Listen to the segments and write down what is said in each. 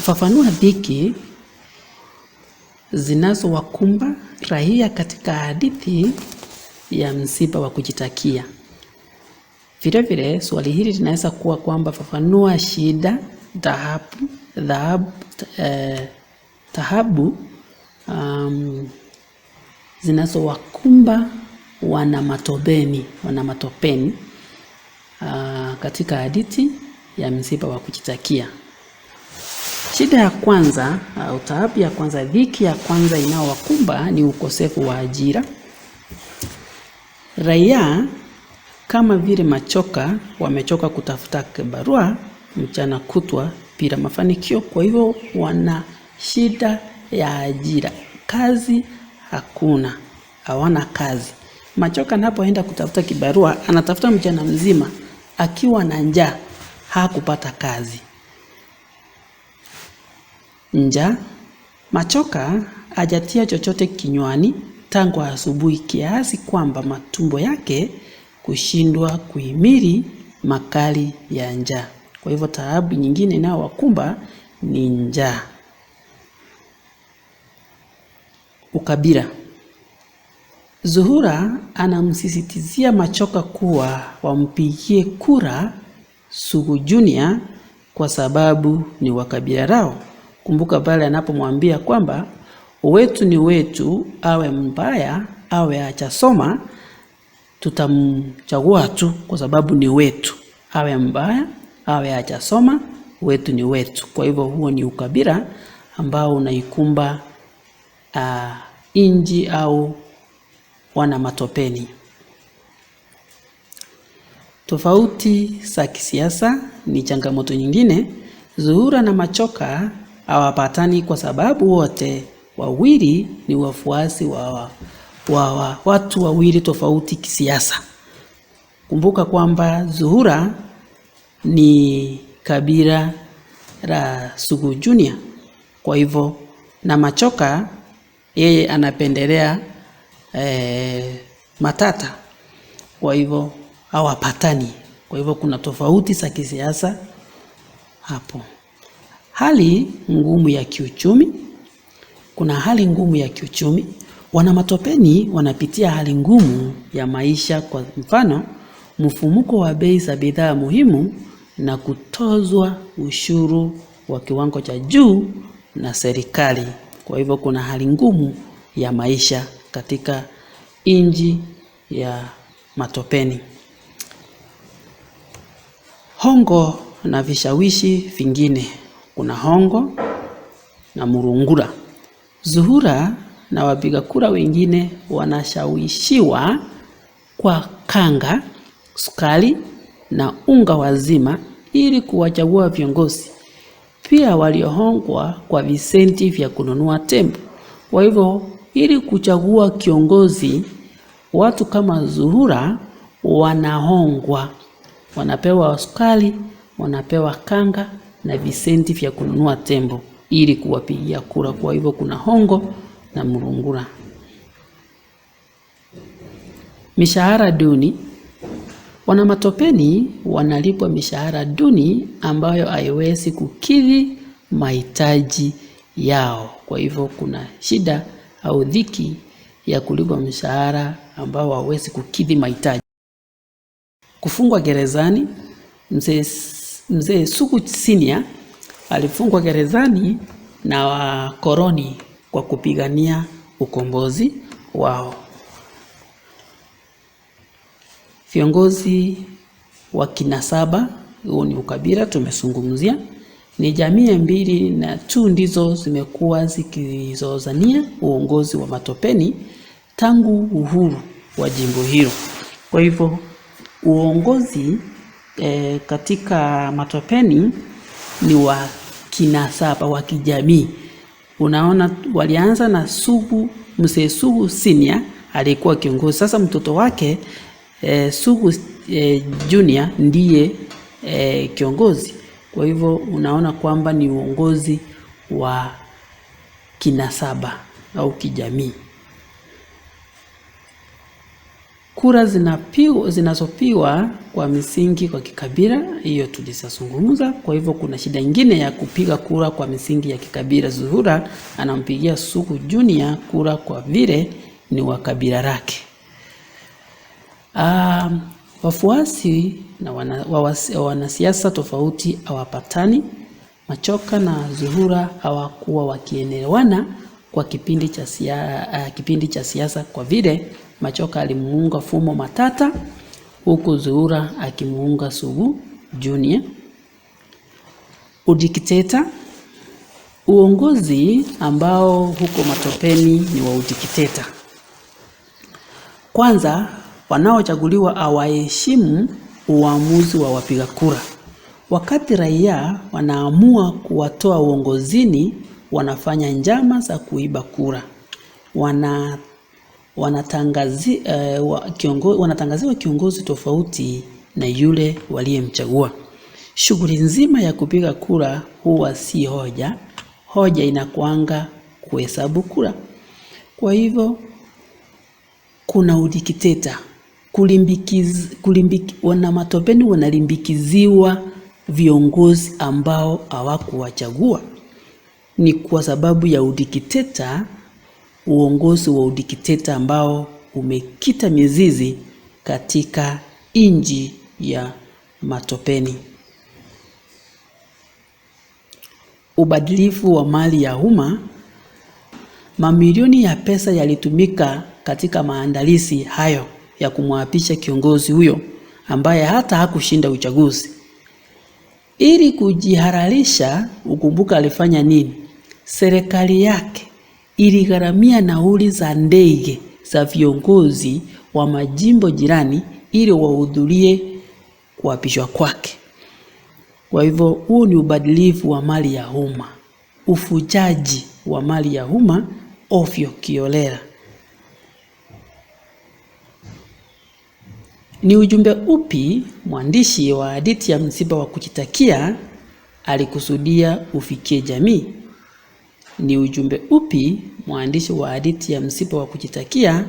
Kufafanua dhiki zinazowakumba raia katika hadithi ya msiba wa kujitakia. Vile vile swali hili linaweza kuwa kwamba fafanua shida, taabu zinazowakumba wanamatopeni katika hadithi ya msiba wa kujitakia. Shida ya kwanza au taabu ya kwanza, dhiki ya kwanza inayowakumba ni ukosefu wa ajira. Raia kama vile machoka wamechoka kutafuta kibarua mchana kutwa bila mafanikio, kwa hivyo wana shida ya ajira. Kazi hakuna, hawana kazi. Machoka anapoenda kutafuta kibarua anatafuta mchana mzima, akiwa na njaa hakupata kazi. Njaa, machoka hajatia chochote kinywani tangu asubuhi kiasi kwamba matumbo yake kushindwa kuhimili makali ya njaa. Kwa hivyo taabu nyingine inayowakumba ni njaa. Ukabila. Zuhura anamsisitizia machoka kuwa wampigie kura Sugu Junior kwa sababu ni wa kabila lao. Kumbuka pale anapomwambia kwamba wetu ni wetu, awe mbaya awe hajasoma tutamchagua tu kwa sababu ni wetu. Awe mbaya awe hajasoma, wetu ni wetu. Kwa hivyo huo ni ukabila ambao unaikumba inji au wana matopeni. Tofauti za kisiasa ni changamoto nyingine. Zuhura na machoka hawapatani kwa sababu wote wawili ni wafuasi wa watu wawili tofauti kisiasa. Kumbuka kwamba Zuhura ni kabila la Sugu Junior, kwa hivyo na machoka yeye anapendelea Matata, kwa hivyo hawapatani. Kwa hivyo kuna tofauti za kisiasa hapo. Hali ngumu ya kiuchumi. Kuna hali ngumu ya kiuchumi. Wanamatopeni wanapitia hali ngumu ya maisha, kwa mfano mfumuko wa bei za bidhaa muhimu na kutozwa ushuru wa kiwango cha juu na serikali. Kwa hivyo kuna hali ngumu ya maisha katika inji ya matopeni. Hongo na vishawishi vingine. Kuna hongo na murungura. Zuhura na wapiga kura wengine wanashawishiwa kwa kanga, sukari na unga wazima ili kuwachagua viongozi. Pia waliohongwa kwa visenti vya kununua tembo. Kwa hivyo ili kuchagua kiongozi, watu kama Zuhura wanahongwa. Wanapewa sukari, wanapewa kanga na visenti vya kununua tembo ili kuwapigia kura. Kwa hivyo kuna hongo na murungura. Mishahara duni. Wanamatopeni wanalipwa mishahara duni ambayo haiwezi kukidhi mahitaji yao. Kwa hivyo kuna shida au dhiki ya kulipwa mishahara ambao hawezi kukidhi mahitaji. Kufungwa gerezani. Mzee Sugu Senior alifungwa gerezani na wakoloni kwa kupigania ukombozi wao. Viongozi wa kinasaba, huo ni ukabila tumezungumzia. Ni jamii mbili na tu ndizo zimekuwa zikizozania uongozi wa matopeni tangu uhuru wa jimbo hilo. Kwa hivyo uongozi katika matopeni ni wa kinasaba, wa kijamii. Unaona walianza na Mzee Sugu Senior alikuwa kiongozi. Sasa mtoto wake Sugu Junior ndiye kiongozi. Kwa hivyo unaona kwamba ni uongozi wa kinasaba au kijamii. kura zinazopigwa kwa misingi kwa kikabila, hiyo tulisazungumza. Kwa hivyo kuna shida nyingine ya kupiga kura kwa misingi ya kikabila. Zuhura anampigia Sugu Junior kura kwa vile ni wa kabila lake. Wafuasi na wanasiasa tofauti hawapatani. Machoka na Zuhura hawakuwa wakielewana kwa kipindi cha siasa kwa vile Machoka alimuunga Fumo Matata huku Zuhura akimuunga Sugu Junior. Udikteta, uongozi ambao huko Matopeni ni wa udikteta. Kwanza, wanaochaguliwa hawaheshimu uamuzi wa wapiga kura. Wakati raia wanaamua kuwatoa uongozini, wanafanya njama za kuiba kura. Wanatangaziwa kiongozi tofauti na yule waliyemchagua. Shughuli nzima ya kupiga kura huwa si hoja. Hoja inakuanga kuhesabu kura. Kwa hivyo kuna udikteta. Wana Matopeni wanalimbikiziwa viongozi ambao hawakuwachagua. Ni kwa sababu ya udikteta, uongozi wa udikteta ambao umekita mizizi katika nchi ya Matopeni. Ubadilifu wa mali ya umma. Mamilioni ya pesa yalitumika katika maandalizi hayo ya kumwapisha kiongozi huyo ambaye hata hakushinda uchaguzi. Ili kujihalalisha, ukumbuka alifanya nini? Serikali yake iligharamia nauli za ndege za viongozi wa majimbo jirani ili wahudhurie kuapishwa kwake. Kwa hivyo huu ni ubadilifu wa mali ya umma, ufujaji wa mali ya umma ovyo kiolela. Ni ujumbe upi mwandishi wa hadithi ya msiba wa kujitakia alikusudia ufikie jamii? Ni ujumbe upi mwandishi wa hadithi ya msiba wa kujitakia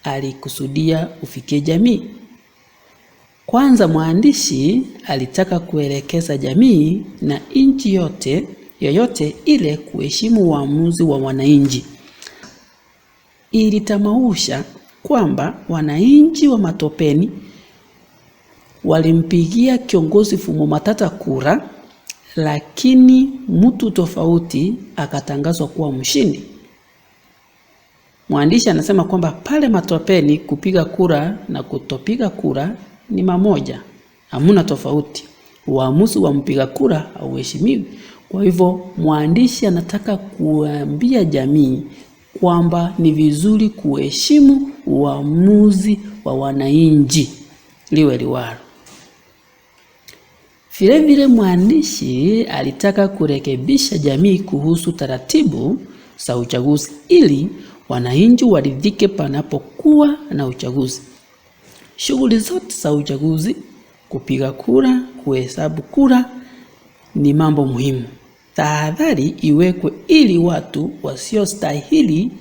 alikusudia ufikie jamii? Kwanza, mwandishi alitaka kuelekeza jamii na nchi yoyote ile kuheshimu uamuzi wa wananchi. Ilitamausha kwamba wananchi wa Matopeni walimpigia kiongozi Fumo Matata kura, lakini mtu tofauti akatangazwa kuwa mshindi. Mwandishi anasema kwamba pale Matopeni kupiga kura na kutopiga kura ni mamoja, hamuna tofauti. Uamuzi wa mpiga kura hauheshimiwi. Kwa hivyo mwandishi anataka kuambia jamii kwamba ni vizuri kuheshimu uamuzi wa wananchi liwe liwalo. Vile mwandishi alitaka kurekebisha jamii kuhusu taratibu za uchaguzi ili wananchi waridhike panapokuwa na uchaguzi. Shughuli zote za uchaguzi, kupiga kura, kuhesabu kura ni mambo muhimu. Tahadhari iwekwe ili watu wasiostahili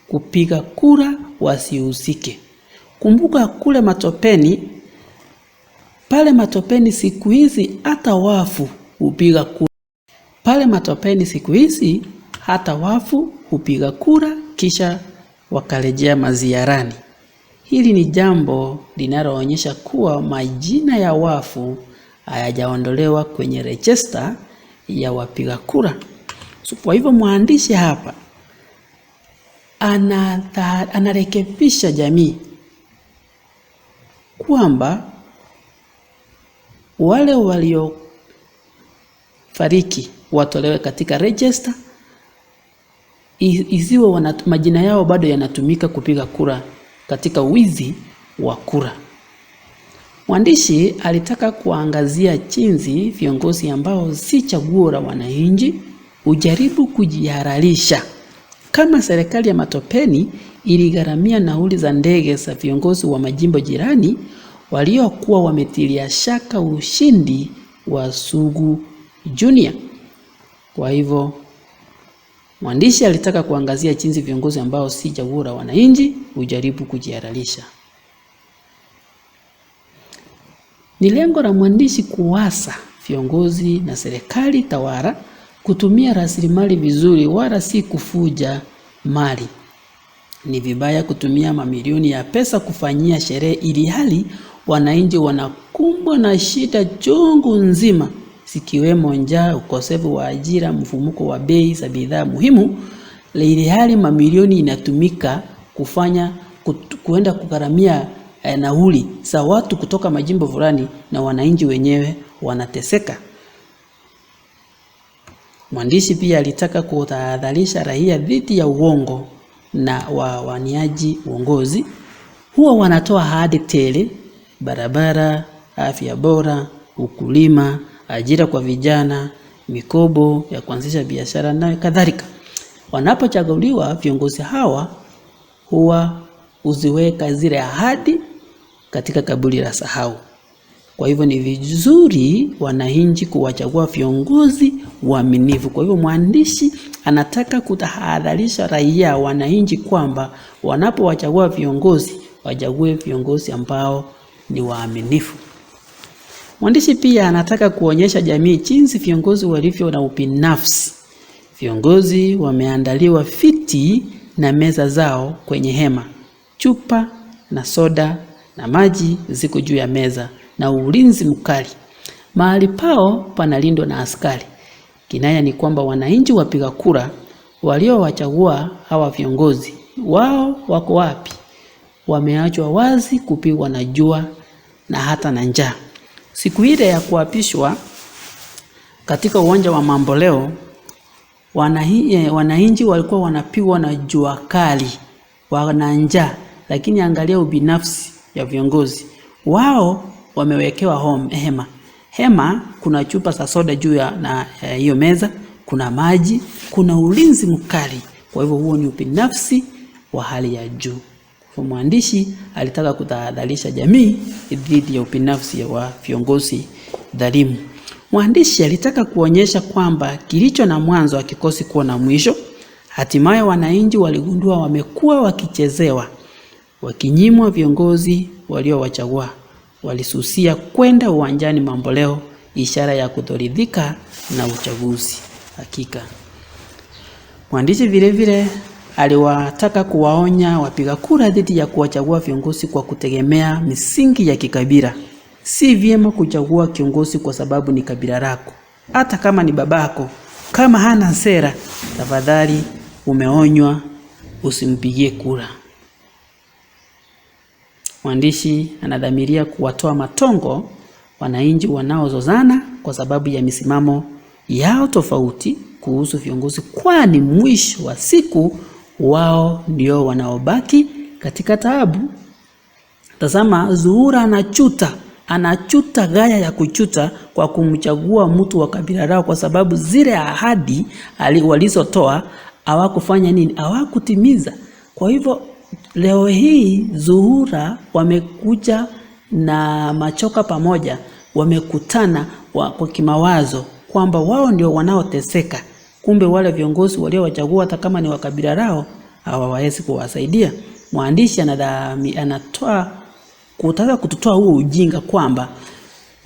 kupiga kura wasihusike. Kumbuka kule Matopeni, pale Matopeni siku hizi hata wafu hupiga kura. Pale Matopeni siku hizi hata wafu hupiga kura kisha wakarejea maziarani. Hili ni jambo linaloonyesha kuwa majina ya wafu hayajaondolewa kwenye register ya wapiga kura. Kwa hivyo mwandishi hapa anarekebisha jamii kwamba wale waliofariki watolewe katika register, isiwe majina yao bado yanatumika kupiga kura katika wizi wa kura. Mwandishi alitaka kuangazia jinsi viongozi ambao si chaguo la wananchi ujaribu kujihalalisha. Kama serikali ya Matopeni iligharamia nauli za ndege za viongozi wa majimbo jirani waliokuwa wametilia shaka ushindi wa Sugu Junior. Kwa hivyo mwandishi alitaka kuangazia jinsi viongozi ambao si chaguo la wananchi ujaribu kujihalalisha. Ni lengo la mwandishi kuwasa viongozi na serikali tawala kutumia rasilimali vizuri wala si kufuja mali. Ni vibaya kutumia mamilioni ya pesa kufanyia sherehe ili hali wananchi wanakumbwa na shida chungu nzima, zikiwemo njaa, ukosefu wa ajira, mfumuko wa bei za bidhaa muhimu, ili hali mamilioni inatumika kuenda kugharamia nauli za watu kutoka majimbo fulani na wananchi wenyewe wanateseka. Mwandishi pia alitaka kutahadharisha raia dhidi ya uongo na wawaniaji uongozi. Huwa wanatoa ahadi tele: barabara, afya bora, ukulima, ajira kwa vijana, mikopo ya kuanzisha biashara na kadhalika. Wanapochaguliwa, viongozi hawa huwa uziweka zile ahadi katika kaburi la sahau. Kwa hivyo ni vizuri wananchi kuwachagua viongozi waaminifu. Kwa hivyo mwandishi anataka kutahadharisha raia, wananchi, kwamba wanapowachagua viongozi, wachague viongozi ambao ni waaminifu. Mwandishi pia anataka kuonyesha jamii jinsi viongozi walivyo na ubinafsi. Viongozi wameandaliwa viti na meza zao kwenye hema. Chupa na soda na maji ziko juu ya meza na ulinzi mkali. Mahali pao panalindwa na askari. Kinaya ni kwamba wananchi wapiga kura waliowachagua hawa viongozi, wao wako wapi? Wameachwa wazi kupigwa na jua na hata na njaa. Siku ile ya kuapishwa katika uwanja wa Mamboleo, wananchi walikuwa wanapigwa na jua kali, wana njaa, lakini angalia ubinafsi ya viongozi. Wao wamewekewa hema, kuna chupa za soda juu ya hiyo meza, kuna maji, kuna ulinzi mkali. Kwa hivyo huo ni ubinafsi wa hali ya juu. Kwa mwandishi alitaka kutahadharisha jamii dhidi ya ubinafsi wa viongozi dhalimu. Mwandishi alitaka kuonyesha kwamba kilicho na mwanzo hakikosi kuwa na mwisho. Hatimaye wananchi waligundua wamekuwa wakichezewa, wakinyimwa viongozi waliowachagua. Walisusia kwenda uwanjani Mamboleo, ishara ya kutoridhika na uchaguzi. Hakika mwandishi vile aliwataka kuwaonya wapiga kura dhidi ya kuwachagua viongozi kwa kutegemea misingi ya kikabila. Si vyema kuchagua kiongozi kwa sababu ni kabila lako, hata kama ni babako. Kama hana sera, tafadhali umeonywa, usimpigie kura. Mwandishi anadhamiria kuwatoa matongo wananchi wanaozozana kwa sababu ya misimamo yao tofauti kuhusu viongozi, kwani mwisho wa siku wao ndio wanaobaki katika taabu. Tazama, Zuhura anachuta gaya ya kuchuta kwa kumchagua mtu wa kabila lao kwa sababu zile ahadi walizotoa hawakufanya nini? Hawakutimiza. Kwa hivyo leo hii Zuhura wamekuja na Machoka pamoja, wamekutana kwa kimawazo kwamba wao ndio wanaoteseka. Kumbe wale viongozi waliowachagua hata kama ni wa kabila lao hawawezi kuwasaidia. Mwandishi kutaka kututoa huo ujinga kwamba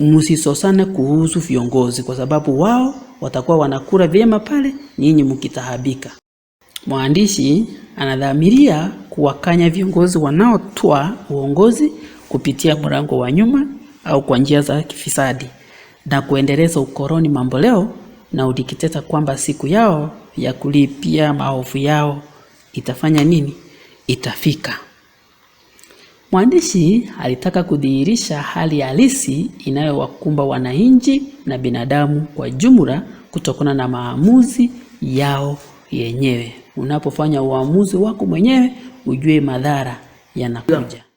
msisosane kuhusu viongozi kwa sababu wao watakuwa wanakula vyema pale, nyinyi mkitahabika. Mwandishi anadhamiria kuwakanya viongozi wanaotoa uongozi kupitia mlango wa nyuma au kwa njia za kifisadi na kuendeleza ukoloni mamboleo na udikteta, kwamba siku yao ya kulipia maovu yao itafanya nini? Itafika. Mwandishi alitaka kudhihirisha hali halisi inayowakumba wananchi na binadamu kwa jumla kutokana na maamuzi yao yenyewe. Unapofanya uamuzi wako mwenyewe, ujue madhara yanakuja.